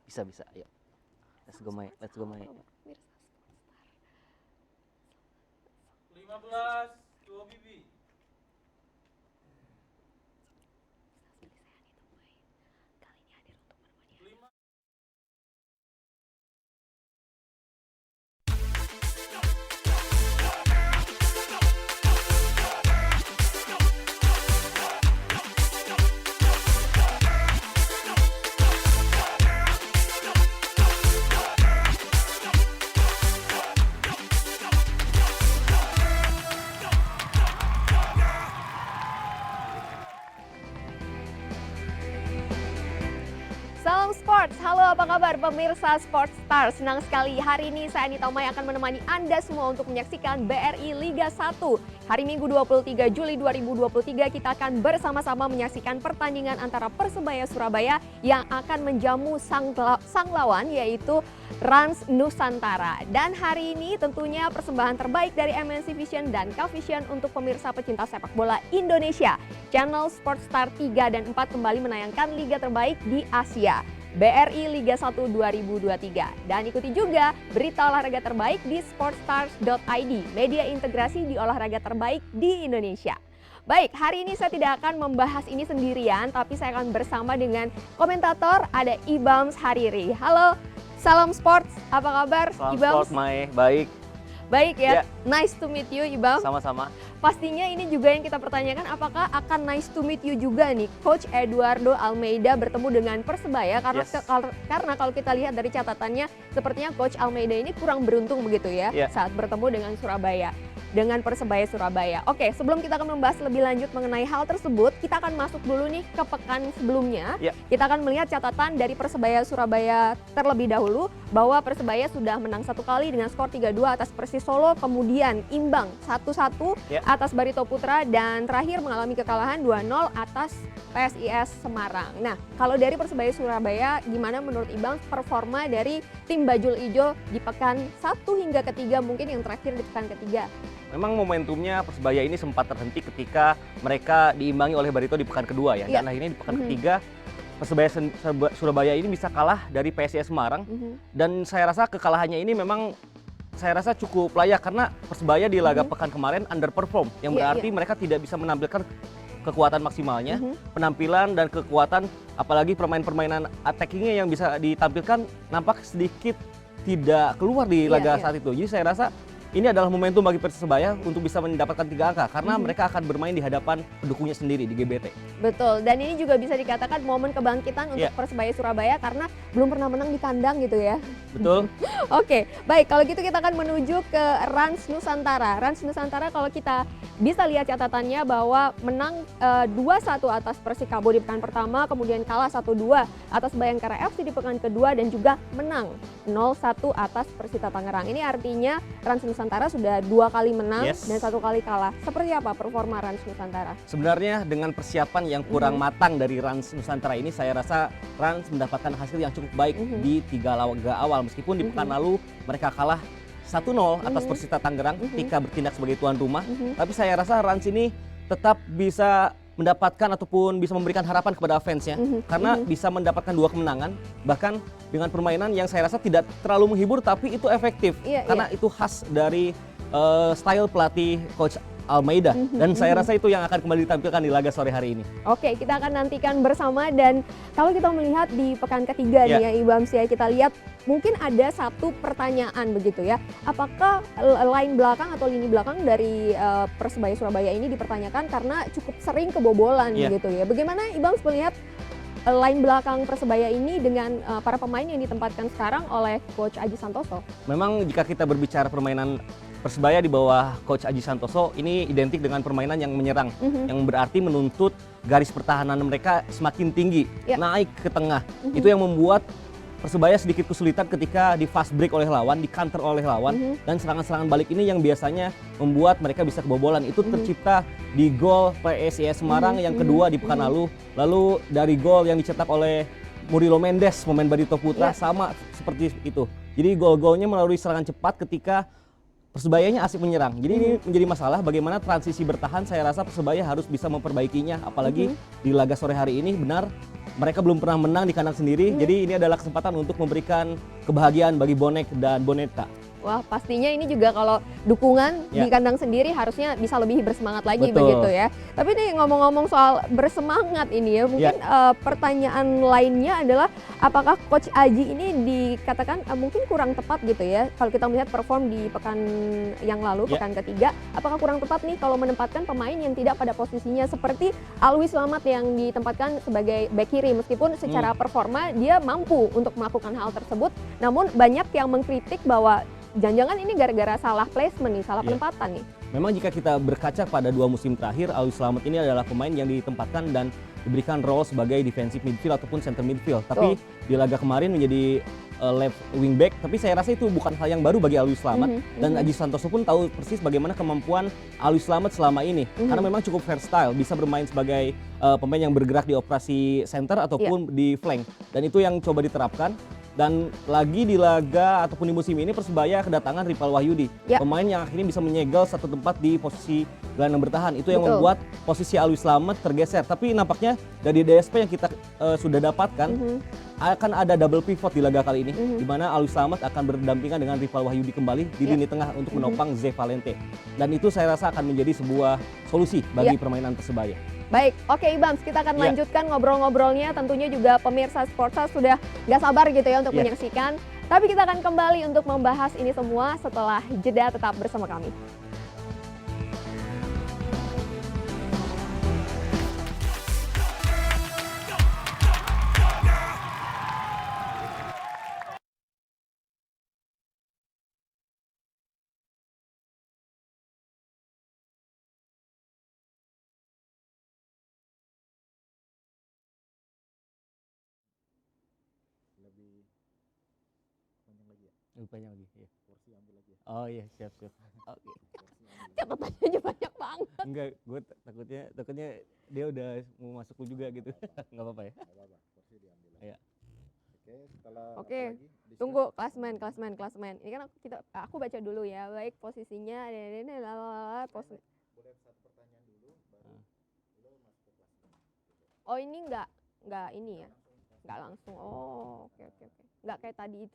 Bisa. Ayo. Let's go, Mai. Let's go, Mai. 15, 2 bibi. Salam Sports, halo apa kabar pemirsa Sports Star. Senang sekali hari ini saya Anita Mai akan menemani Anda semua untuk menyaksikan BRI Liga 1. Hari Minggu 23 Juli 2023 kita akan bersama-sama menyaksikan pertandingan antara Persebaya Surabaya yang akan menjamu sang lawan yaitu Rans Nusantara. Dan hari ini tentunya persembahan terbaik dari MNC Vision dan K-Vision untuk pemirsa pecinta sepak bola Indonesia. Channel Sports Star 3 dan 4 kembali menayangkan liga terbaik di Asia. BRI Liga 1 2023. Dan ikuti juga berita olahraga terbaik di sportstars.id, media integrasi di olahraga terbaik di Indonesia. Baik, hari ini saya tidak akan membahas ini sendirian, tapi saya akan bersama dengan komentator, ada Ibams Hariri. Halo, salam sports, apa kabar Salam Ibams? sport, Mai. Baik. Baik ya, Ya. nice to meet you Ibams. Sama-sama. Pastinya ini juga yang kita pertanyakan, apakah akan nice to meet you juga nih Coach Eduardo Almeida bertemu dengan Persebaya karena Yes. karena kalau kita lihat dari catatannya sepertinya Coach Almeida ini kurang beruntung begitu ya Yeah. saat bertemu dengan Persebaya Surabaya. Oke, sebelum kita akan membahas lebih lanjut mengenai hal tersebut, kita akan masuk dulu nih ke pekan sebelumnya. Yeah. Kita akan melihat catatan dari Persebaya Surabaya terlebih dahulu bahwa Persebaya sudah menang 1 kali dengan skor 3-2 atas Persis Solo, kemudian imbang 1-1 Yeah. atas Barito Putra dan terakhir mengalami kekalahan 2-0 atas PSIS Semarang. Nah, kalau dari Persebaya Surabaya gimana menurut Ibang performa dari tim Bajul Ijo di pekan 1 hingga ketiga, mungkin yang terakhir di pekan ketiga? Memang momentumnya Persebaya ini sempat terhenti ketika mereka diimbangi oleh Barito di pekan kedua ya. Iya. Dan akhirnya di pekan ketiga Persebaya Surabaya ini bisa kalah dari PSIS Semarang. Dan saya rasa kekalahannya ini memang saya rasa cukup layak karena Persebaya di laga pekan kemarin underperform, yang Iya, berarti mereka tidak bisa menampilkan kekuatan maksimalnya, penampilan dan kekuatan, apalagi permainan attackingnya yang bisa ditampilkan nampak sedikit tidak keluar di Iya, laga iya. saat itu. Jadi saya rasa ini adalah momentum bagi Persebaya untuk bisa mendapatkan 3 angka karena mereka akan bermain di hadapan pendukungnya sendiri di GBT. Betul, dan ini juga bisa dikatakan momen kebangkitan untuk Iya. Persebaya Surabaya karena belum pernah menang di kandang gitu ya. Betul? Oke, baik kalau gitu kita akan menuju ke Rans Nusantara. Rans Nusantara kalau kita bisa lihat catatannya bahwa menang 2-1 atas Persikabo di pekan pertama, kemudian kalah 1-2 atas Bayangkara FC di pekan kedua dan juga menang 0-1 atas Persita Tangerang. Ini artinya Rans Nusantara sudah 2 kali menang Yes. dan 1 kali kalah. Seperti apa performa Rans Nusantara? Sebenarnya dengan persiapan yang kurang matang dari Rans Nusantara ini, saya rasa Rans mendapatkan hasil yang cukup baik di 3 laga awal. Meskipun di pekan lalu mereka kalah 1-0 atas Persita Tangerang ketika bertindak sebagai tuan rumah. Tapi saya rasa Rans ini tetap bisa mendapatkan ataupun bisa memberikan harapan kepada fansnya karena bisa mendapatkan 2 kemenangan, bahkan dengan permainan yang saya rasa tidak terlalu menghibur tapi itu efektif Iya, karena itu khas dari style pelatih Coach Almeida dan saya rasa itu yang akan kembali ditampilkan di laga sore hari ini. Oke, kita akan nantikan bersama dan kalau kita melihat di pekan ketiga Ya. nih ya Ibams ya, kita lihat mungkin ada satu pertanyaan begitu ya. Apakah line belakang atau lini belakang dari Persebaya Surabaya ini dipertanyakan karena cukup sering kebobolan Ya. gitu ya. Bagaimana Ibams melihat line belakang Persebaya ini dengan para pemain yang ditempatkan sekarang oleh Coach Aji Santoso? Memang jika kita berbicara permainan Persebaya di bawah Coach Aji Santoso ini identik dengan permainan yang menyerang, yang berarti menuntut garis pertahanan mereka semakin tinggi, Ya. naik ke tengah. Itu yang membuat Persebaya sedikit kesulitan ketika di fast break oleh lawan, di counter oleh lawan, dan serangan-serangan balik ini yang biasanya membuat mereka bisa kebobolan. Itu tercipta di gol PSIS Semarang yang kedua di pekan lalu. Lalu dari gol yang dicetak oleh Murilo Mendes, pemain Barito Putra, Ya. sama seperti itu. Jadi gol-golnya melalui serangan cepat ketika Persebayanya asik menyerang. Jadi ini menjadi masalah bagaimana transisi bertahan, saya rasa Persebaya harus bisa memperbaikinya. Apalagi di laga sore hari ini benar mereka belum pernah menang di kandang sendiri. Jadi ini adalah kesempatan untuk memberikan kebahagiaan bagi bonek dan boneka. Wah, pastinya ini juga kalau dukungan di Ya. kandang sendiri harusnya bisa lebih bersemangat lagi Betul. begitu ya. Tapi nih ngomong-ngomong soal bersemangat ini ya, mungkin pertanyaan lainnya adalah apakah Coach Aji ini dikatakan mungkin kurang tepat gitu ya. Kalau kita melihat perform di pekan yang lalu, Ya. pekan ketiga, apakah kurang tepat nih kalau menempatkan pemain yang tidak pada posisinya seperti Alwi Slamet yang ditempatkan sebagai bek kiri meskipun secara performa dia mampu untuk melakukan hal tersebut, namun banyak yang mengkritik bahwa jangan-jangan ini gara-gara salah placement nih, salah Iya. penempatan nih. Memang jika kita berkaca pada 2 musim terakhir, Alwi Slamet ini adalah pemain yang ditempatkan dan diberikan role sebagai defensive midfield ataupun center midfield. Tapi di laga kemarin menjadi left wing back, tapi saya rasa itu bukan hal yang baru bagi Alwi Slamet. Dan Aji Santoso pun tahu persis bagaimana kemampuan Alwi Slamet selama ini. Karena memang cukup versatile, bisa bermain sebagai pemain yang bergerak di operasi center ataupun di flank. Dan itu yang coba diterapkan. Dan lagi di laga ataupun di musim ini Persebaya kedatangan Ripal Wahyudi, pemain yang akhirnya bisa menyegel satu tempat di posisi gelandang bertahan. Itu yang membuat posisi Alwi Slamet tergeser. Tapi nampaknya dari DSP yang kita sudah dapatkan akan ada double pivot di laga kali ini, di mana Alwi Slamet akan berdampingan dengan Ripal Wahyudi kembali di lini tengah untuk menopang Ze Valente. Dan itu saya rasa akan menjadi sebuah solusi bagi permainan Persebaya. Baik, oke Ibams, kita akan lanjutkan ngobrol-ngobrolnya. Tentunya juga pemirsa Sportsa sudah nggak sabar gitu ya untuk menyaksikan. Tapi kita akan kembali untuk membahas ini semua setelah jeda, tetap bersama kami. Lebih panjang lagi, ya. Oh iya, siap. Oke. Catatannya banyak banget. Enggak, gue takutnya dia udah mau masuk juga gitu. Nggak apa-apa ya? Iya. Oke, tunggu klasmen. Ini kan aku baca dulu ya. Baik, posisinya Oh, ini enggak ini ya. Enggak langsung. Oh, oke. Enggak kayak tadi itu.